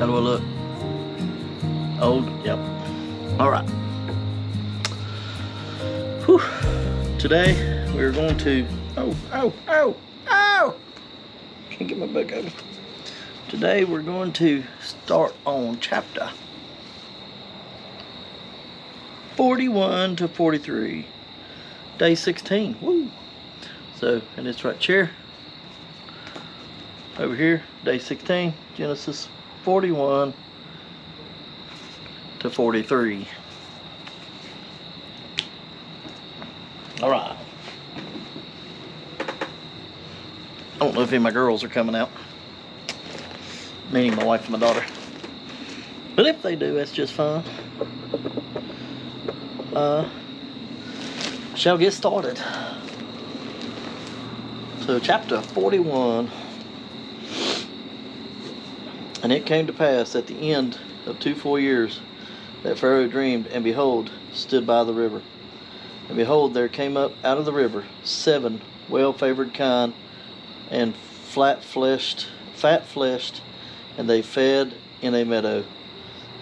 How do I look? Old? Yep. Alright. Whew. Today we're going to... Oh! Can't get my book open. Today we're going to start on chapter 41 to 43. Day 16. Woo! So, and it's right here. Over here, day 16, Genesis 41 to 43. Alright. I don't know if any of my girls are coming out. Meaning my wife and my daughter. But if they do, that's just fine. Shall get started. So chapter 41. And it came to pass at the end of 2 full years that Pharaoh dreamed, and behold, stood by the river. And behold, there came up out of the river 7 well-favored kine, and fat-fleshed, and they fed in a meadow.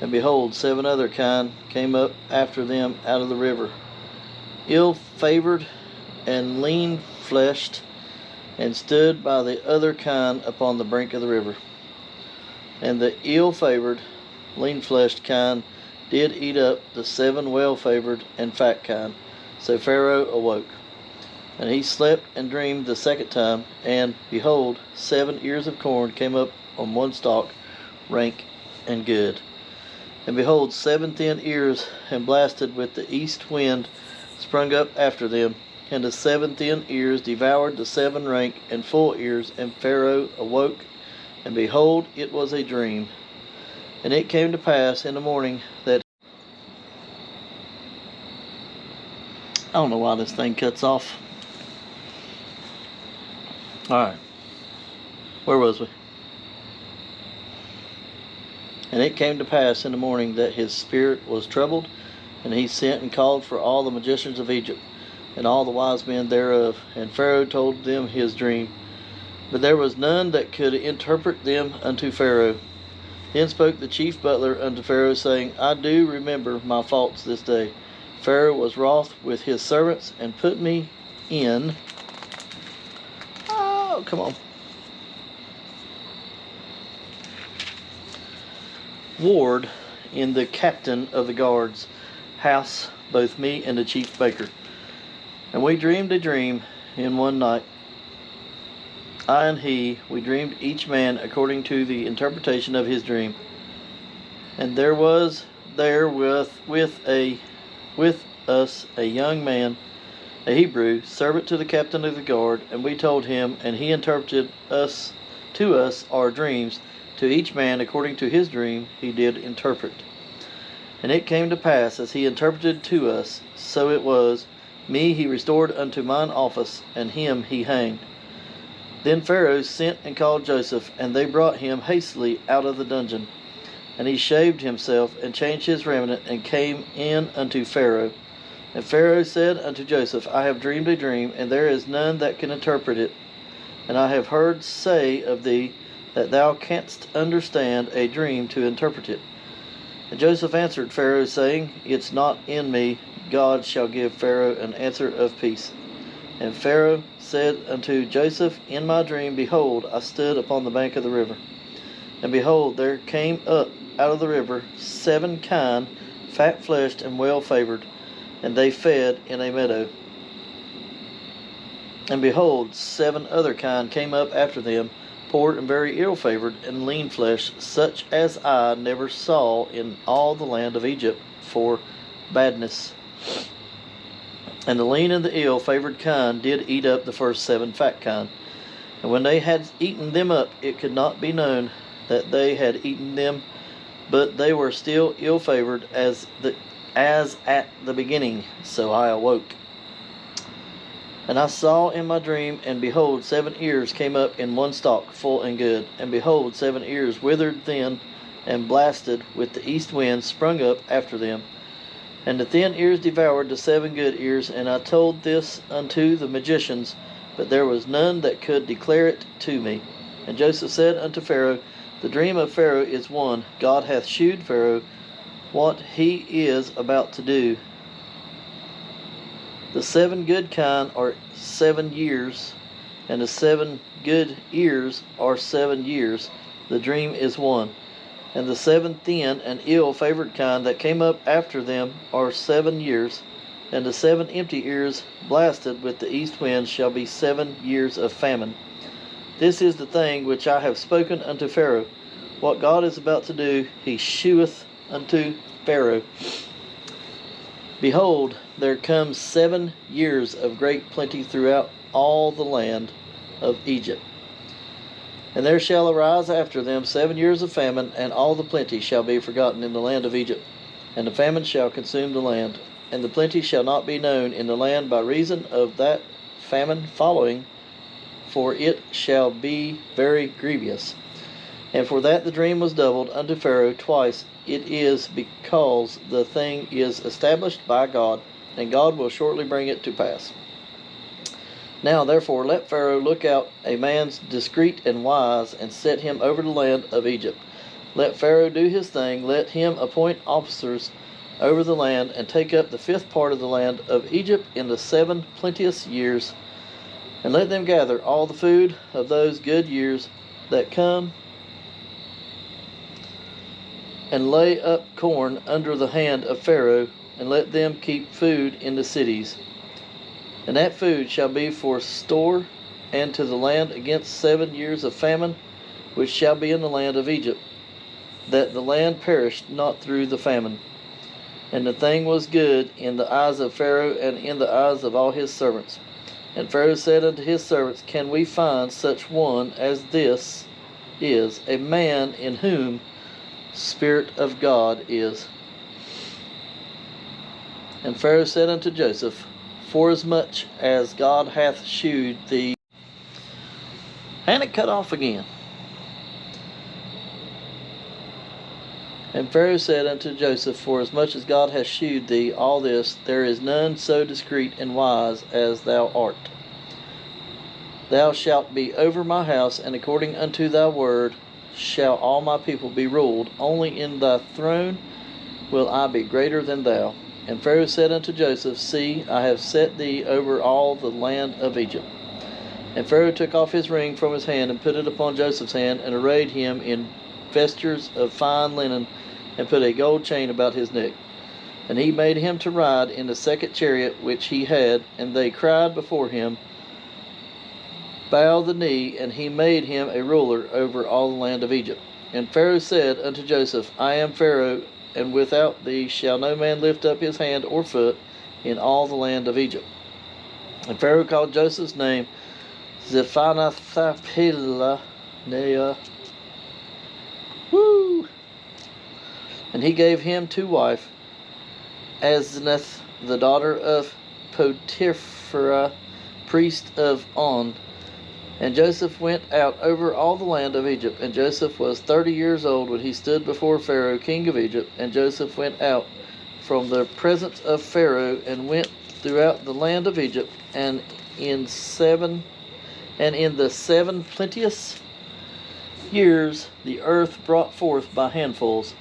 And behold, 7 other kine came up after them out of the river, ill-favored and lean-fleshed, and stood by the other kine upon the brink of the river. And the ill-favored, lean-fleshed kine did eat up the 7 well-favored and fat kine. So Pharaoh awoke, and he slept and dreamed the second time, and behold, 7 ears of corn came up on one stalk, rank and good. And behold, 7 thin ears, and blasted with the east wind, sprung up after them, and the 7 thin ears devoured the 7 rank and full ears. And Pharaoh awoke, and behold, it was a dream. And it came to pass in the morning that... I don't know why this thing cuts off. Alright. Where was we? And it came to pass in the morning that his spirit was troubled, and he sent and called for all the magicians of Egypt, and all the wise men thereof. And Pharaoh told them his dream. But there was none that could interpret them unto Pharaoh. Then spoke the chief butler unto Pharaoh, saying, I do remember my faults this day. Pharaoh was wroth with his servants, and put me in... Oh, come on. Ward in the captain of the guard's house, both me and the chief baker. And we dreamed a dream in one night. I and he, we dreamed each man according to the interpretation of his dream. And there was there with us a young man, a Hebrew, servant to the captain of the guard, and we told him, and he interpreted to us our dreams. To each man according to his dream he did interpret. And it came to pass, as he interpreted to us, so it was. Me he restored unto mine office, and him he hanged. Then Pharaoh sent and called Joseph, and they brought him hastily out of the dungeon. And he shaved himself, and changed his raiment, and came in unto Pharaoh. And Pharaoh said unto Joseph, I have dreamed a dream, and there is none that can interpret it. And I have heard say of thee, that thou canst understand a dream to interpret it. And Joseph answered Pharaoh, saying, It's not in me. God shall give Pharaoh an answer of peace. And Pharaoh said unto Joseph, In my dream, behold, I stood upon the bank of the river. And behold, there came up out of the river 7 kine, fat-fleshed and well-favored, and they fed in a meadow. And behold, 7 other kine came up after them, poor and very ill-favored, and lean-fleshed, such as I never saw in all the land of Egypt for badness. And the lean and the ill-favored kine did eat up the first 7 fat kine. And when they had eaten them up, it could not be known that they had eaten them, but they were still ill-favored as at the beginning. So I awoke. And I saw in my dream, and behold, 7 ears came up in one stalk, full and good. And behold, 7 ears withered thin, and blasted with the east wind, sprung up after them. And the thin ears devoured the 7 good ears. And I told this unto the magicians, but there was none that could declare it to me. And Joseph said unto Pharaoh, The dream of Pharaoh is one. God hath shewed Pharaoh what he is about to do. The 7 good kine are 7 years, and the 7 good ears are 7 years. The dream is one. And the 7 thin and ill-favored kine that came up after them are 7 years. And the 7 empty ears blasted with the east wind shall be 7 years of famine. This is the thing which I have spoken unto Pharaoh. What God is about to do, he sheweth unto Pharaoh. Behold, there comes 7 years of great plenty throughout all the land of Egypt. And there shall arise after them 7 years of famine, and all the plenty shall be forgotten in the land of Egypt. And the famine shall consume the land, and the plenty shall not be known in the land by reason of that famine following, for it shall be very grievous. And for that the dream was doubled unto Pharaoh twice, it is because the thing is established by God, and God will shortly bring it to pass. Now therefore let Pharaoh look out a man discreet and wise, and set him over the land of Egypt. Let Pharaoh do his thing, let him appoint officers over the land, and take up the 5th part of the land of Egypt in the 7 plenteous years, and let them gather all the food of those good years that come, and lay up corn under the hand of Pharaoh, and let them keep food in the cities. And that food shall be for store and to the land against 7 years of famine, which shall be in the land of Egypt, that the land perished not through the famine. And the thing was good in the eyes of Pharaoh and in the eyes of all his servants. And Pharaoh said unto his servants, Can we find such one as this is, a man in whom Spirit of God is? And Pharaoh said unto Joseph, Forasmuch as God hath shewed thee. And it cut off again. And Pharaoh said unto Joseph, Forasmuch as God hath shewed thee all this, there is none so discreet and wise as thou art. Thou shalt be over my house, and according unto thy word shall all my people be ruled. Only in thy throne will I be greater than thou. And Pharaoh said unto Joseph, See, I have set thee over all the land of Egypt. And Pharaoh took off his ring from his hand, and put it upon Joseph's hand, and arrayed him in vestures of fine linen, and put a gold chain about his neck. And he made him to ride in the 2nd chariot which he had, and they cried before him, Bow the knee, and he made him a ruler over all the land of Egypt. And Pharaoh said unto Joseph, I am Pharaoh, and without thee shall no man lift up his hand or foot in all the land of Egypt. And Pharaoh called Joseph's name Zephanathapillah. And he gave him to wife Asenath, the daughter of Potiphera, priest of On. And Joseph went out over all the land of Egypt. And Joseph was 30 years old when he stood before Pharaoh, king of Egypt. And Joseph went out from the presence of Pharaoh, and went throughout the land of Egypt, and in the 7 plenteous years the earth brought forth by handfuls.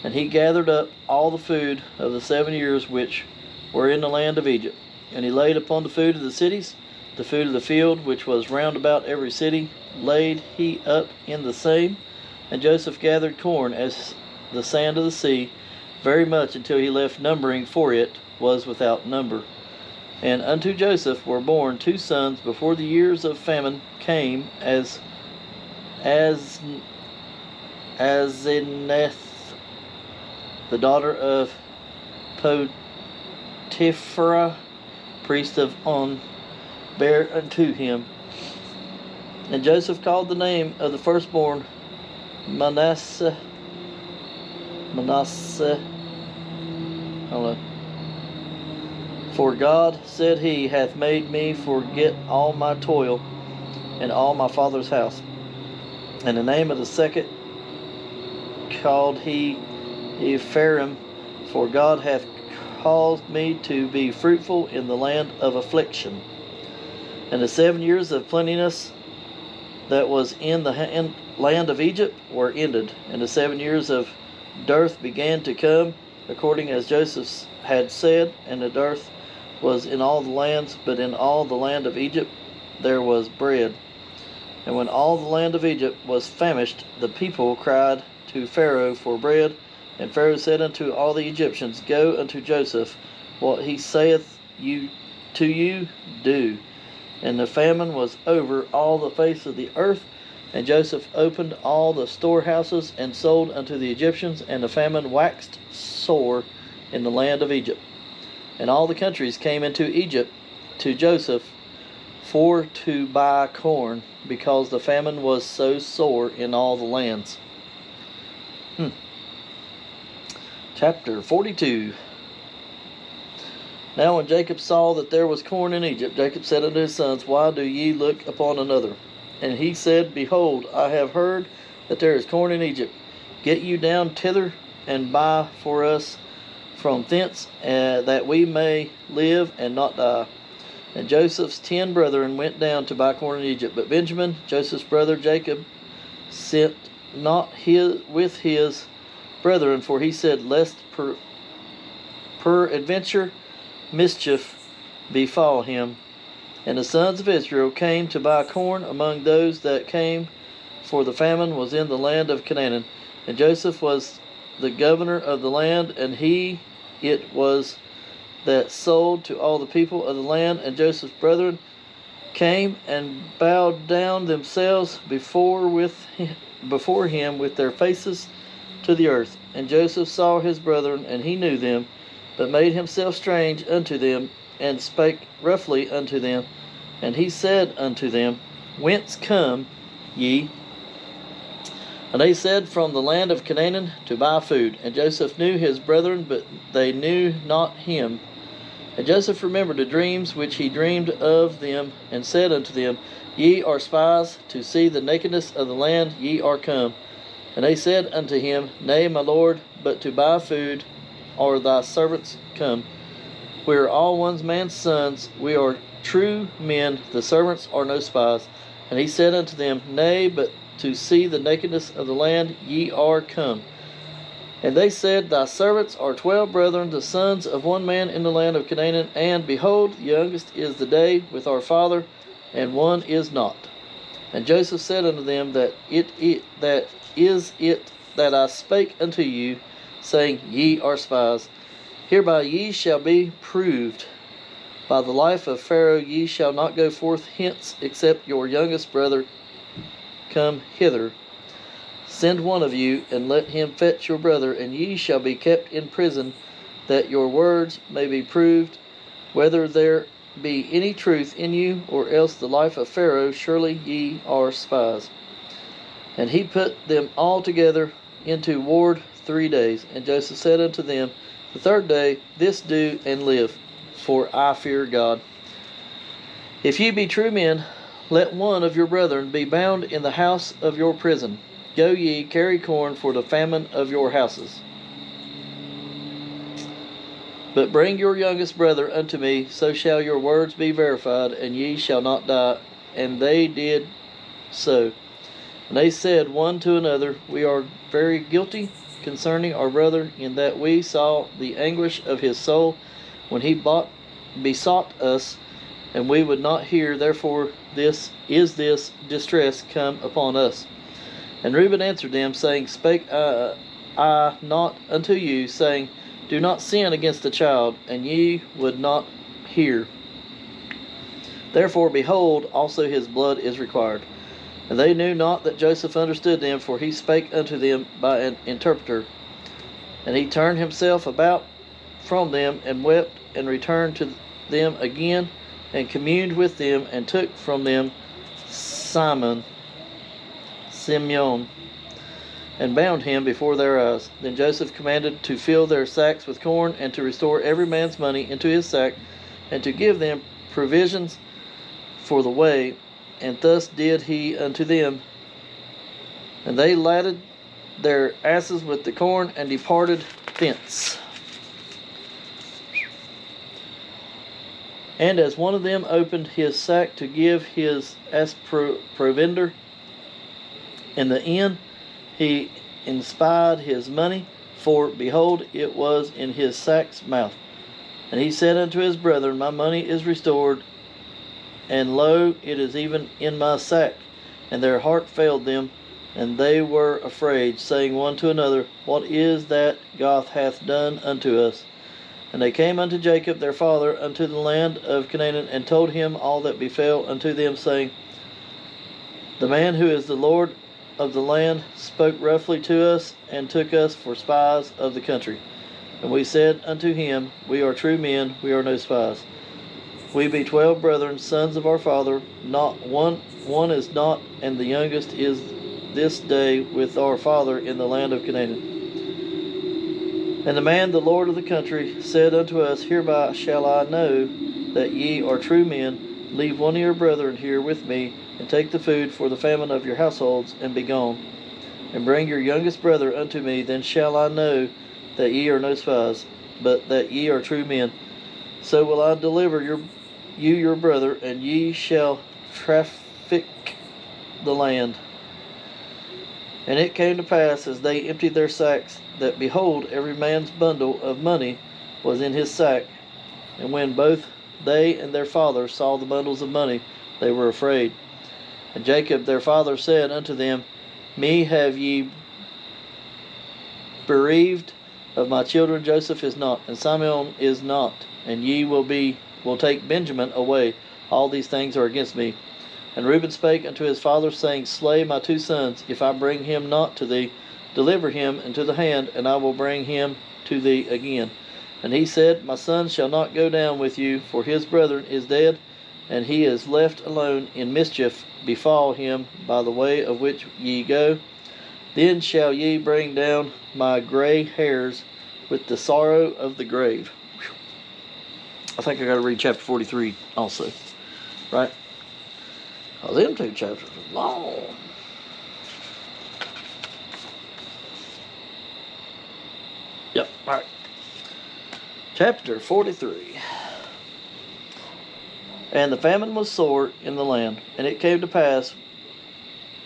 And he gathered up all the food of the 7 years which were in the land of Egypt. And he laid upon the food of the cities, the food of the field, which was round about every city, laid he up in the same. And Joseph gathered corn as the sand of the sea, very much, until he left numbering, for it was without number. And unto Joseph were born 2 sons before the years of famine came, as Asenath, the daughter of Potiphera, priest of On, bare unto him. And Joseph called the name of the firstborn Manasseh. For God, said he, hath made me forget all my toil and all my father's house. And the name of the second called he Ephraim, for God hath caused me to be fruitful in the land of affliction. And the 7 years of plenteousness that was in the land of Egypt were ended, and the 7 years of dearth began to come, according as Joseph had said, and the dearth was in all the lands, but in all the land of Egypt there was bread. And when all the land of Egypt was famished, the people cried to Pharaoh for bread. And Pharaoh said unto all the Egyptians, Go unto Joseph, what he saith to you, do. And the famine was over all the face of the earth, and Joseph opened all the storehouses and sold unto the Egyptians, and the famine waxed sore in the land of Egypt. And all the countries came into Egypt to Joseph for to buy corn, because the famine was so sore in all the lands. Chapter 42. Now when Jacob saw that there was corn in Egypt, Jacob said unto his sons, Why do ye look upon another? And he said, Behold, I have heard that there is corn in Egypt. Get you down thither, and buy for us from thence, that we may live and not die. And Joseph's 10 brethren went down to buy corn in Egypt. But Benjamin, Joseph's brother Jacob, sent not with his brethren, for he said, Lest peradventure mischief befall him. And the sons of Israel came to buy corn among those that came, for the famine was in the land of Canaan. And Joseph was the governor of the land, and it was that sold to all the people of the land. And Joseph's brethren came and bowed down themselves before him with their faces to the earth. And Joseph saw his brethren, and he knew them, but made himself strange unto them, and spake roughly unto them. And he said unto them, Whence come ye? And they said, From the land of Canaan, to buy food. And Joseph knew his brethren, but they knew not him. And Joseph remembered the dreams which he dreamed of them, and said unto them, Ye are spies, to see the nakedness of the land ye are come. And they said unto him, Nay, my lord, but to buy food are thy servants come. We are all one man's sons, we are true men, the servants are no spies. And he said unto them, Nay, but to see the nakedness of the land ye are come. And they said, Thy servants are 12 brethren, the sons of one man in the land of Canaan, and behold, the youngest is the day with our father, and one is not. And Joseph said unto them, That is it that I spake unto you, saying, Ye are spies. Hereby ye shall be proved. By the life of Pharaoh ye shall not go forth hence, except your youngest brother come hither. Send one of you, and let him fetch your brother, and ye shall be kept in prison, that your words may be proved, whether there be any truth in you, or else the life of Pharaoh, surely ye are spies. And he put them all together into ward 3 days. And Joseph said unto them, The 3rd day, this do and live, for I fear God. If ye be true men, let one of your brethren be bound in the house of your prison. Go ye, carry corn for the famine of your houses. But bring your youngest brother unto me, so shall your words be verified, and ye shall not die. And they did so. And they said one to another, We are very guilty concerning our brother, in that we saw the anguish of his soul when he besought us, and we would not hear. Therefore this distress come upon us. And Reuben answered them, saying, Spake I not unto you, saying, Do not sin against the child, and ye would not hear. Therefore, behold, also his blood is required. And they knew not that Joseph understood them, for he spake unto them by an interpreter. And he turned himself about from them, and wept, and returned to them again, and communed with them, and took from them Simeon, and bound him before their eyes. Then Joseph commanded to fill their sacks with corn, and to restore every man's money into his sack, and to give them provisions for the way. And thus did he unto them. And they laden their asses with the corn, and departed thence. And as one of them opened his sack to give his provender, In the end he espied his money, for, behold, it was in his sack's mouth. And he said unto his brethren, My money is restored, and lo, it is even in my sack. And their heart failed them, and they were afraid, saying one to another, What is that God hath done unto us? And they came unto Jacob their father unto the land of Canaan, and told him all that befell unto them, saying, The man who is the Lord of the land spoke roughly to us, and took us for spies of the country. And we said unto him, We are true men, we are no spies. We be 12 brethren, sons of our father, not one is not, and the youngest is this day with our father in the land of Canaan. And the man, the Lord of the country, said unto us, Hereby shall I know that ye are true men. Leave one of your brethren here with me, and take the food for the famine of your households, and be gone. And bring your youngest brother unto me, then shall I know that ye are no spies, but that ye are true men. So will I deliver you your brother, and ye shall traffic the land. And it came to pass, as they emptied their sacks, that, behold, every man's bundle of money was in his sack. And when both they and their father saw the bundles of money, they were afraid. And Jacob their father said unto them, Me have ye bereaved of my children. Joseph is not, and Simeon is not, and ye will take Benjamin away. All these things are against me. And Reuben spake unto his father, saying, Slay my 2 sons, if I bring him not to thee. Deliver him into the hand, and I will bring him to thee again. And he said, My son shall not go down with you, for his brethren is dead, and he is left alone. In mischief befall him by the way of which ye go. Then shall ye bring down my gray hairs with the sorrow of the grave. I think I got to read chapter 43 also, right? Because them 2 chapters are long. Yep, all right. Chapter 43. And the famine was sore in the land, and it came to pass,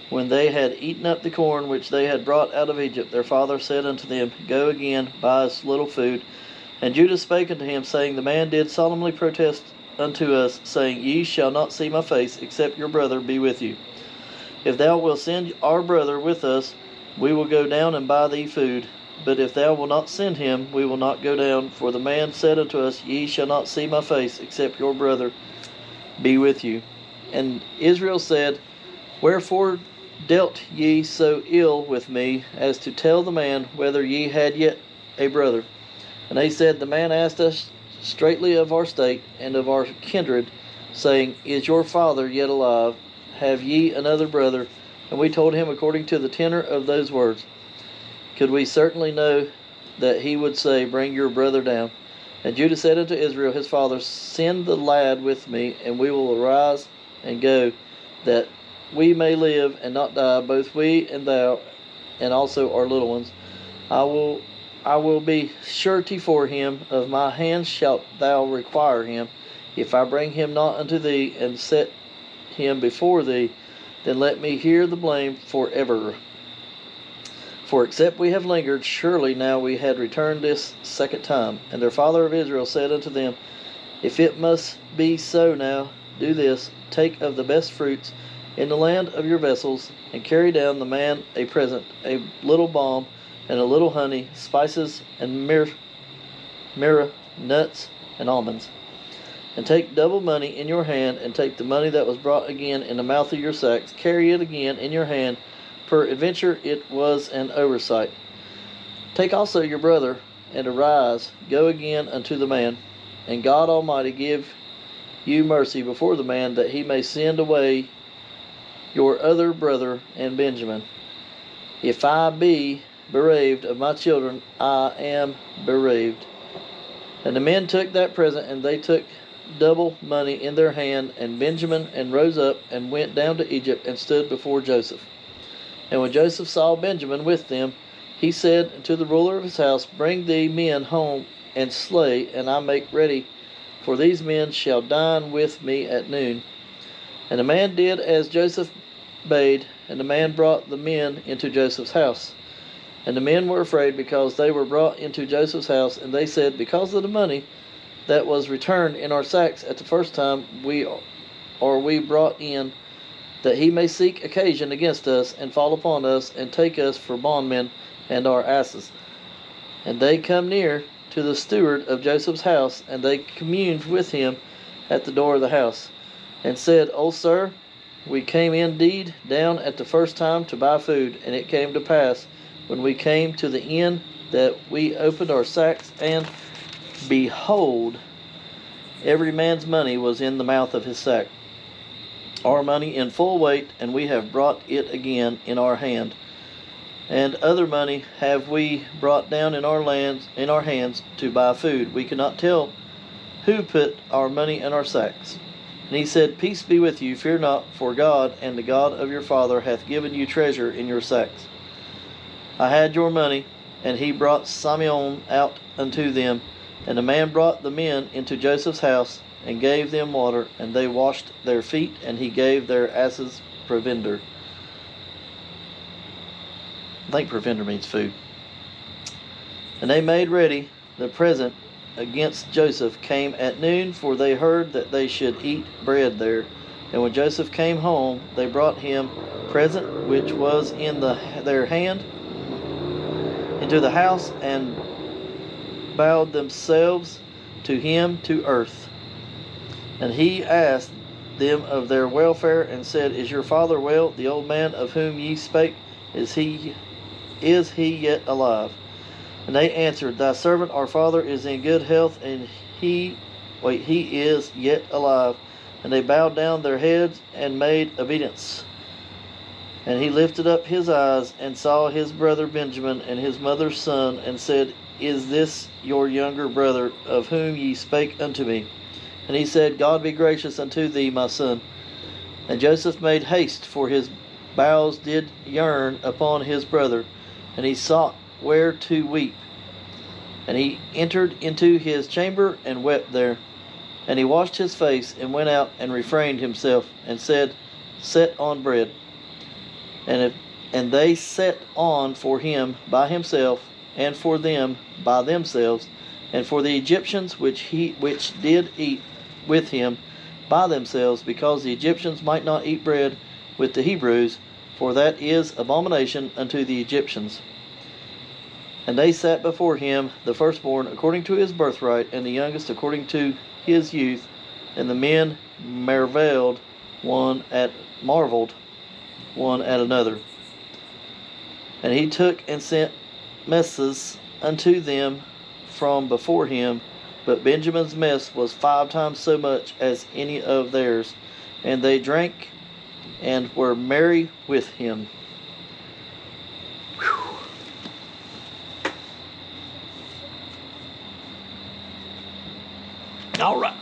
when they had eaten up the corn which they had brought out of Egypt, their father said unto them, Go again, buy us little food. And Judah spake unto him, saying, The man did solemnly protest unto us, saying, Ye shall not see my face, except your brother be with you. If thou wilt send our brother with us, we will go down and buy thee food. But if thou wilt not send him, we will not go down. For the man said unto us, Ye shall not see my face, except your brother be with you. And Israel said, Wherefore dealt ye so ill with me, as to tell the man whether ye had yet a brother? And they said, The man asked us straitly of our state and of our kindred, saying, Is your father yet alive? Have ye another brother? And we told him according to the tenor of those words. Could we certainly know that he would say, Bring your brother down? And Judah said unto Israel his father, Send the lad with me, and we will arise and go, that we may live and not die, both we and thou, and also our little ones. I will be surety for him. Of my hand shalt thou require him. If I bring him not unto thee, and set him before thee, then let me hear the blame forever. For except we have lingered, surely now we had returned this 2nd time. And their father of Israel said unto them, If it must be so now, do this, take of the best fruits in the land of your vessels, and carry down the man a present, a little balm, and a little honey, spices, and myrrh, nuts, and almonds. And take double money in your hand, and take the money that was brought again in the mouth of your sacks, carry it again in your hand. Peradventure it was an oversight. Take also your brother, and arise, go again unto the man, and God Almighty give you mercy before the man, that he may send away your other brother and Benjamin. If I be bereaved of my children, I am bereaved. And the men took that present, and they took double money in their hand, and Benjamin, and rose up, and went down to Egypt, and stood before Joseph. And when Joseph saw Benjamin with them, he said to the ruler of his house, Bring thee men home, and slay, and I make ready, for these men shall dine with me at noon. And the man did as Joseph bade, and the man brought the men into Joseph's house. And the men were afraid because they were brought into Joseph's house, and they said, because of the money that was returned in our sacks at the first time we brought in, that he may seek occasion against us, and fall upon us, and take us for bondmen and our asses. And they come near to the steward of Joseph's house, and they communed with him at the door of the house, and said, O sir, we came indeed down at the first time to buy food, and it came to pass, when we came to the inn, that we opened our sacks, and behold, every man's money was in the mouth of his sack, our money in full weight, and we have brought it again in our hand. And other money have we brought down in our hands to buy food. We cannot tell who put our money in our sacks. And he said, Peace be with you, fear not, for God and the God of your father hath given you treasure in your sacks. I had your money. And he brought Simeon out unto them. And the man brought the men into Joseph's house, and gave them water, and they washed their feet, and he gave their asses provender. I think provender means food. And they made ready the present against Joseph came at noon, for they heard that they should eat bread there. And when Joseph came home, they brought him present which was in their hand into the house, and bowed themselves to him to earth. And he asked them of their welfare, and said, Is your father well? The old man of whom ye spake, is he yet alive? And they answered, Thy servant our father is in good health, and he is yet alive. And they bowed down their heads and made obeisance. And he lifted up his eyes, and saw his brother Benjamin and his mother's son, and said, Is this your younger brother, of whom ye spake unto me? And he said, God be gracious unto thee, my son. And Joseph made haste, for his bowels did yearn upon his brother, and he sought where to weep. And he entered into his chamber, and wept there. And he washed his face, and went out, and refrained himself, and said, Set on bread. And they set on for him by himself, and for them by themselves, and for the Egyptians which did eat with him by themselves, because the Egyptians might not eat bread with the Hebrews, for that is abomination unto the Egyptians. And they sat before him, the firstborn according to his birthright, and the youngest according to his youth. And the men marveled one at another. And he took and sent messes unto them from before him, but Benjamin's mess was 5 times so much as any of theirs. And they drank and were merry with him. Whew. All right.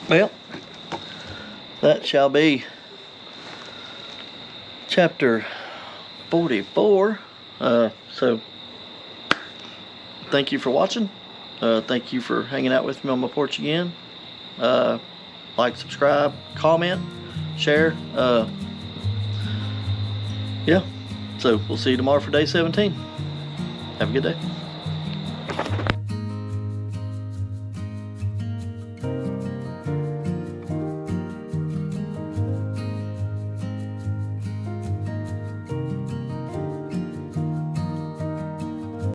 Well, that shall be chapter 44. So, thank you for watching. Thank you for hanging out with me on my porch again. Like, subscribe, comment, share. Yeah. So, we'll see you tomorrow for day 17. Have a good day.